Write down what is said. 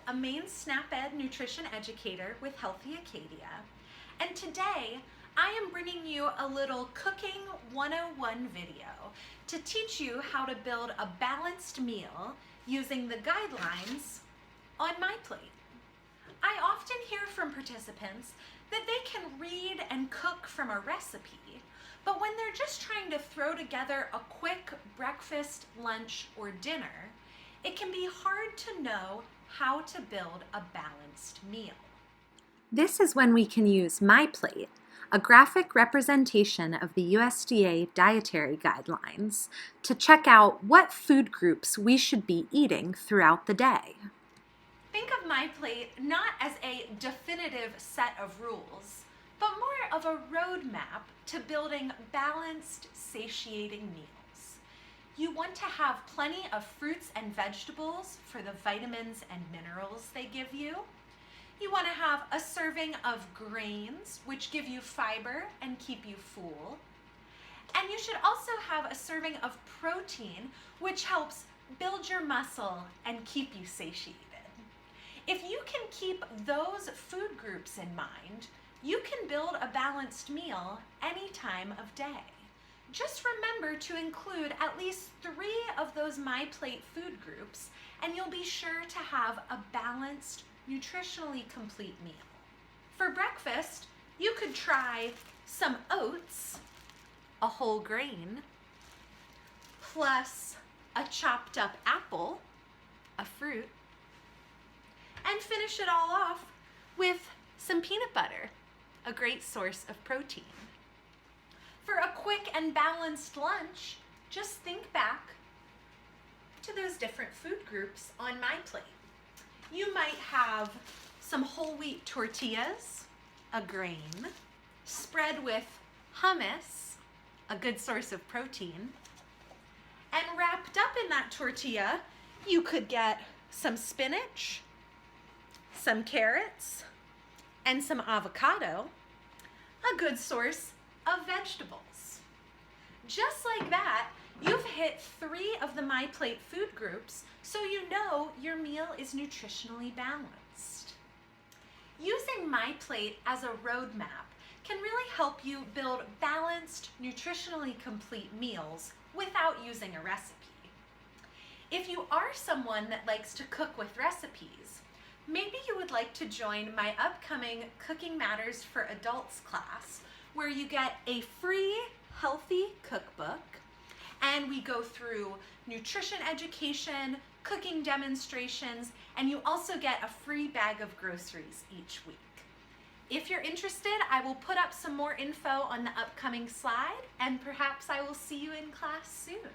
a Maine SNAP Ed nutrition educator with Healthy Acadia, and today I am bringing you a little Cooking 101 video to teach you how to build a balanced meal using the guidelines on MyPlate. I often hear from participants that they can read and cook from a recipe, but when they're just trying to throw together a quick breakfast, lunch, or dinner, it can be hard to know how to build a balanced meal. This is when we can use MyPlate, a graphic representation of the USDA dietary guidelines, to check out what food groups we should be eating throughout the day. Think of MyPlate not as a definitive set of rules, but more of a roadmap to building balanced, satiating meals. You want to have plenty of fruits and vegetables for the vitamins and minerals they give you. You want to have a serving of grains, which give you fiber and keep you full. And you should also have a serving of protein, which helps build your muscle and keep you satiated. If you can keep those food groups in mind, you can build a balanced meal any time of day. Just remember to include at least 3 of those MyPlate food groups, and you'll be sure to have a balanced, nutritionally complete meal. For breakfast, you could try some oats, a whole grain, plus a chopped up apple, a fruit, and finish it all off with some peanut butter, a great source of protein. For a quick and balanced lunch, just think back to those different food groups on MyPlate. You might have some whole wheat tortillas, a grain, spread with hummus, a good source of protein, and wrapped up in that tortilla, you could get some spinach, some carrots, and some avocado, a good source of vegetables. Just like that, you've hit 3 of the MyPlate food groups, so you know your meal is nutritionally balanced. Using MyPlate as a roadmap can really help you build balanced, nutritionally complete meals without using a recipe. If you are someone that likes to cook with recipes, maybe you would like to join my upcoming Cooking Matters for Adults class, where you get a free healthy cookbook, and we go through nutrition education, cooking demonstrations, and you also get a free bag of groceries each week. If you're interested, I will put up some more info on the upcoming slide, and perhaps I will see you in class soon.